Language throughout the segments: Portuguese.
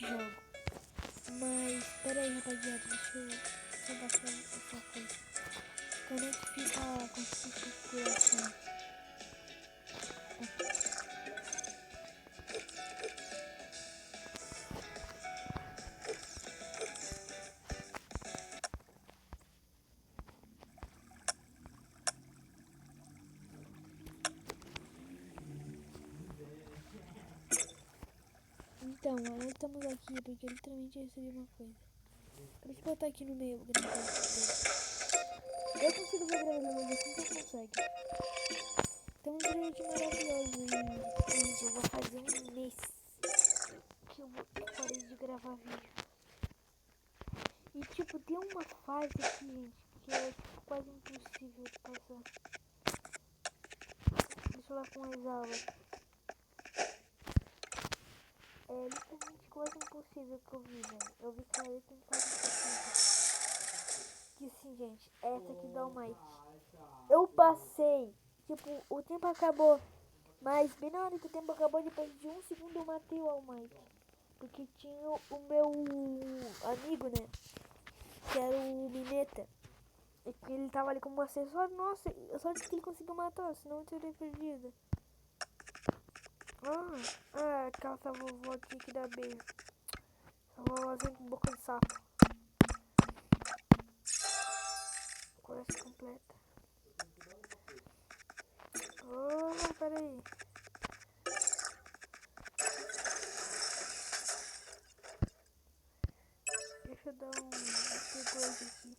nesse jogo. Mas, pera aí, rapaziada, deixa eu baixar essa coisa. Quando é que fica com essa configuração? Então, nós estamos aqui porque literalmente eu recebi uma coisa. Deixa eu botar aqui no meio. Eu consigo ver gravando, mas você não consegue. Então, um vídeo maravilhoso. E, gente, eu vou fazer um mês que eu parei de gravar vídeo. E, tipo, tem uma fase aqui, gente, que é tipo, quase impossível de passar. Deixa eu lá com as aulas. É literalmente quase impossível que eu vi, velho. Eu vi que ela é quase impossível. Que assim, gente, essa aqui dá o Mike. Eu passei, tipo, o tempo acabou. Mas bem na hora que o tempo acabou, depois de um segundo eu matei o All Might. Porque tinha o meu amigo, né? Que era o Mineta. E ele tava ali como acessório. Nossa, só que ele conseguiu matar, senão eu teria perdido. Aquela vovó tinha que dar beijo. Essa vovozinha com boca de sapo. Coração completa. Peraí. Deixa eu dar um T2 aqui.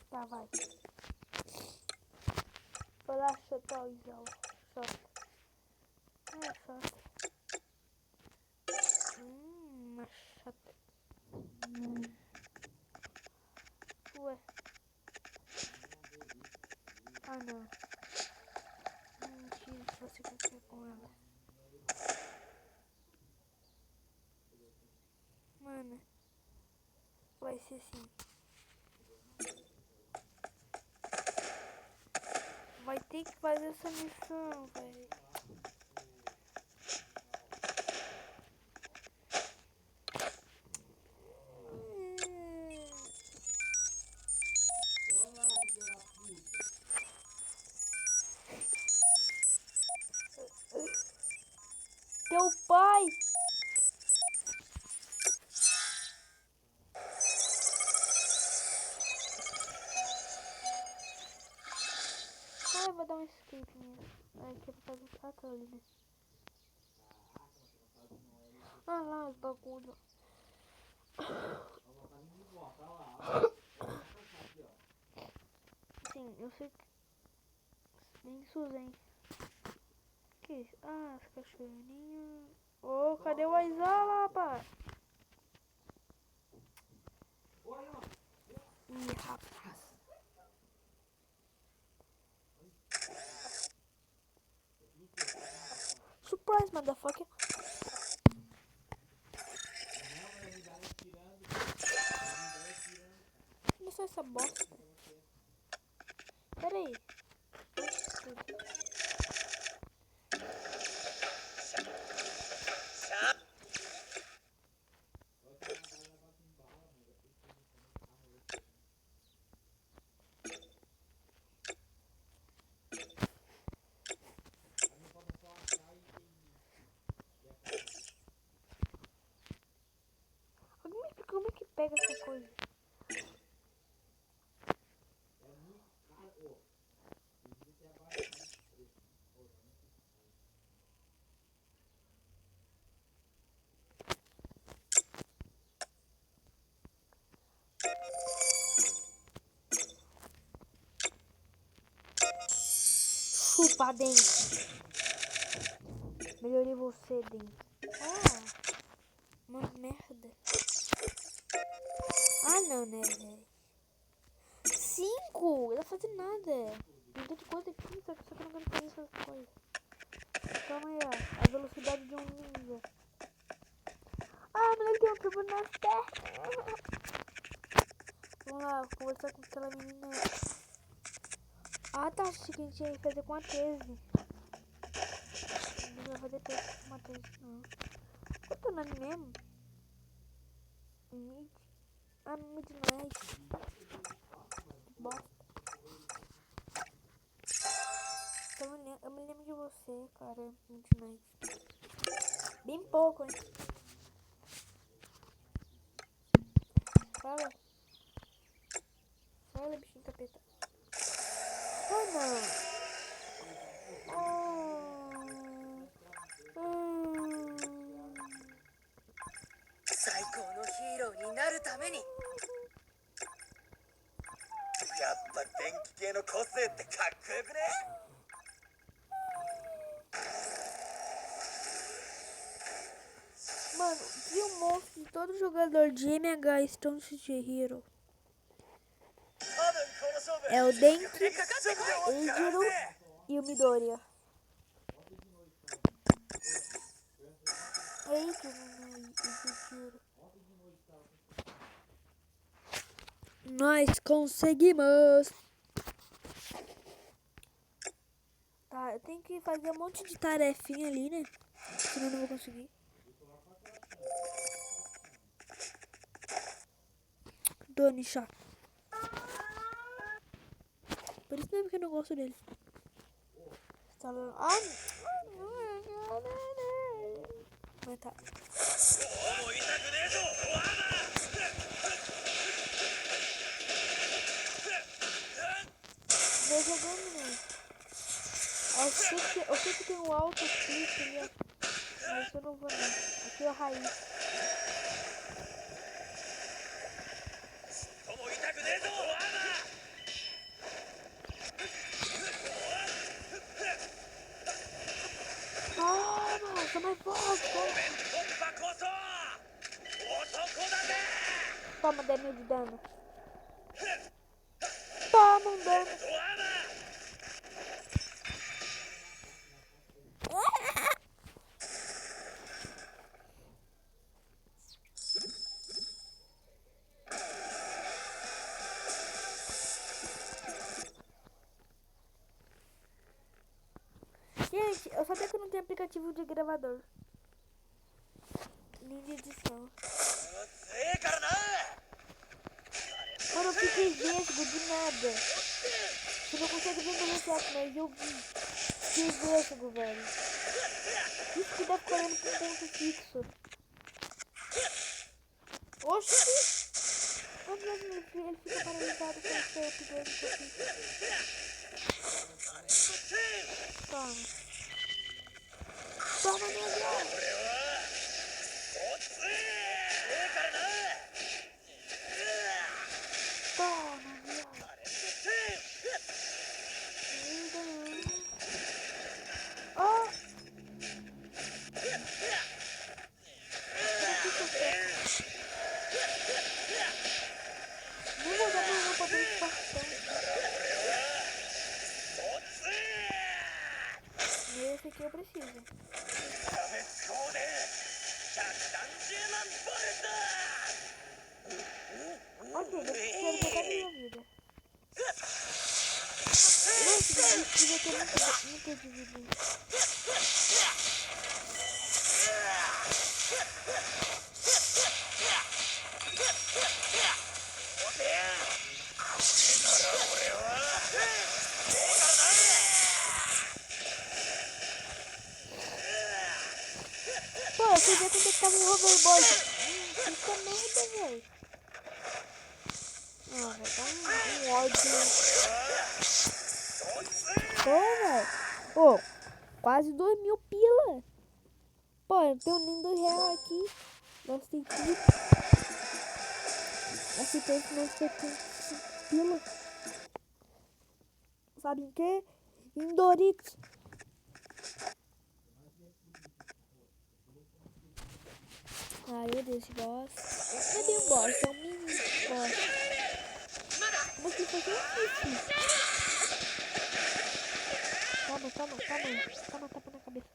Tá, vai. Vou lá chutar o Isal. Chota. Chota. Uma chata. Ué. Não. Mentira, se você quer com ela. Mano. Vai ser assim. Vai ter que fazer essa missão, velho. Teu pai! Eu vou dar um escape mesmo. Aqui é pra fazer a ali, né? Lá os bagulho. Sim, eu sei que... Nem Suzen. Que isso? As cachorrinhas. Cadê o Aizala, rapaz? Ih, rapaz. Surprise, motherfucker. Olha só essa bosta. Pera aí. Alguém me explica como é que pega essa coisa? Chupa, dente. Melhorei você, dente. Uma merda. Não, né, velho? 5! Não dá pra fazer nada. Não tô de conta aqui, só que eu não quero fazer essas coisas. Calma aí, ó. A velocidade de um ninja. Moleque tem um tubo nas pernas. Vamos lá, conversar com aquela menina. Ah, tá, achei que a gente ia fazer com a tese. Não vai fazer tese com uma tese, não. Qual é o nome mesmo? Mid? Ah, Midnight. Bosta. Eu me lembro de você, cara. Midnight. Bem pouco, hein? Fala. Fala, bichinho capeta. Ah, não. Mano, que o monstro de todo jogador de MH Stone Hero é o Denki, Eijiro e o Midoriya. Eijiro. Nós conseguimos! Tá, eu tenho que fazer um monte de tarefinha ali, né? Senão eu não vou conseguir. Doni chato. Por isso mesmo que eu não gosto dele. Mas tá. Vou jogando, né? Eu sei que tem um alto clique ali, ó. Mas eu não vou não. Aqui é o raiz. Nossa, mais forte, Toma 10 mil de dano. Toma um dano. Gente, eu só sei que eu não tenho aplicativo de gravador. Nem de edição. Mano, eu fiquei vesgo de nada. Você não consegue ver no reset, mas eu vi. Fiquei vesgo, velho. Isso que dá correndo com ponto fixo. Oxi! Quantas vezes ele fica paralisado com o seu upgrade que eu fiz? Toma. Toma, meu Deus! Toma, viado. Oh! Nem vou usar meu poder de bastão. Esse aqui eu preciso. Ok, deve pegar minha vida. Nossa, devia ter muito de vida. Pô, eu queria quando eu tava em hoverboard. Puta merda, velho. Ah, vai dar um ódio. Pô, velho. Pô, quase 2.000 pila. Pô, eu não tenho nem R$2 aqui. Gastei tudo. Gastei tanto, mas 75 pila. Sabe em que? Em Doritos. Ah, meu Deus, boss. Não é bem um boss, é um mini boss. Mas que fazer isso? Toma, toma, toma. Toma, tapa na cabeça.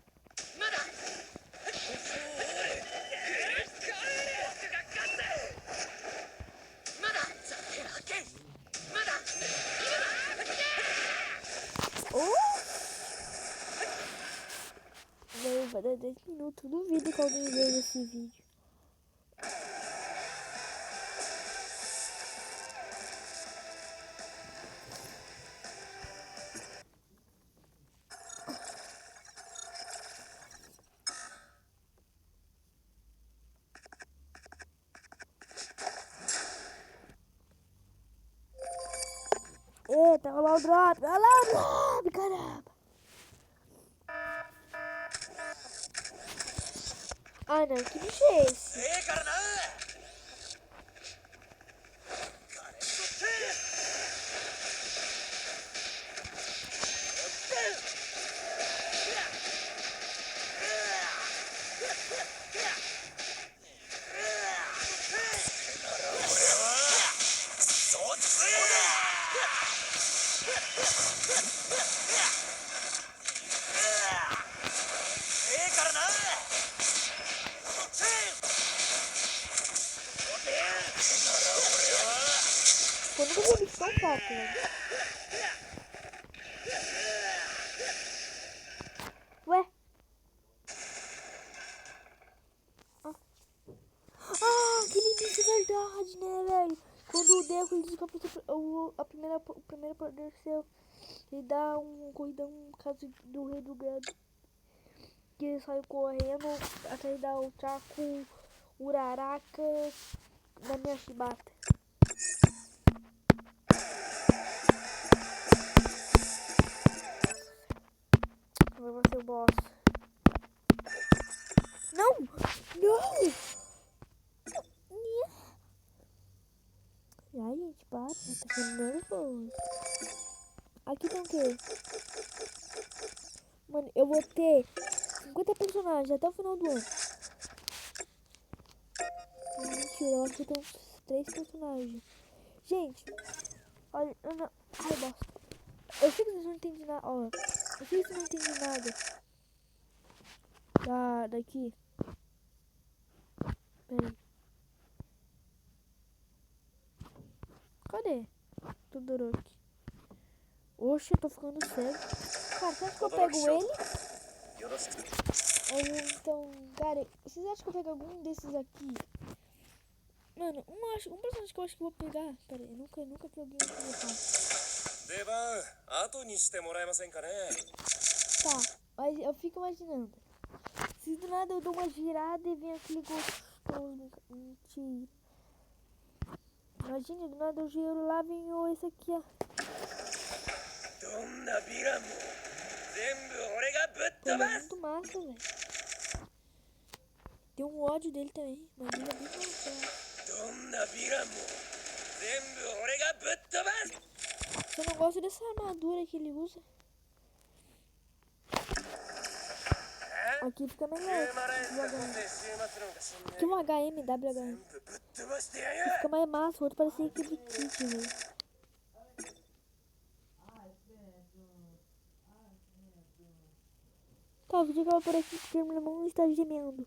10 minutos. Duvido que alguém veja esse vídeo. Eita, olha lá o drop, olha lá o drop, caramba. Ah não, que bicho é esse? Eu nunca vi um bicho tão fraco, velho. Ué? Ah, aquele bicho é verdade, né, velho? Quando o Deco ele descobre o primeiro poder seu, ele dá um corridão no caso do Rei do Gado. Que ele saiu correndo até dar o Chaco Uraraka na minha chibata. Agora vai ser o boss. Não! Não! Ai, gente, para. Tá ficando nervoso. Aqui tem o quê? Mano, eu vou ter 50 personagens até o final do ano. Mentira, eu acho que eu tenho uns 3 personagens. Gente, olha, eu não... Ai, bosta. Eu sei que vocês não entendem nada, ó. Eu sei que vocês não entendem nada. Daqui. Pera aí. Cadê? Todoroki. Oxe, eu tô ficando cego. Cara, você acha que eu pego ele? Ou então, cara, vocês acham que eu pego algum desses aqui? Mano, um personagem que eu acho que eu vou pegar. Pera aí, eu nunca peguei um Tá, mas eu fico imaginando. Se do nada eu dou uma girada e vem aquele gostoso. Mentira. Imagina, do nada eu giro lá, vem esse aqui, ó. Pô, ele é muito massa, velho. Tem um ódio dele também, mas ele é bem massa. Eu não gosto dessa armadura que ele usa. Aqui fica melhor. Aqui um HM, WHM. Fica mais massa, o outro parecia aquele kit, velho. Tá, o vídeo acaba por aqui porque meu irmão está gemendo.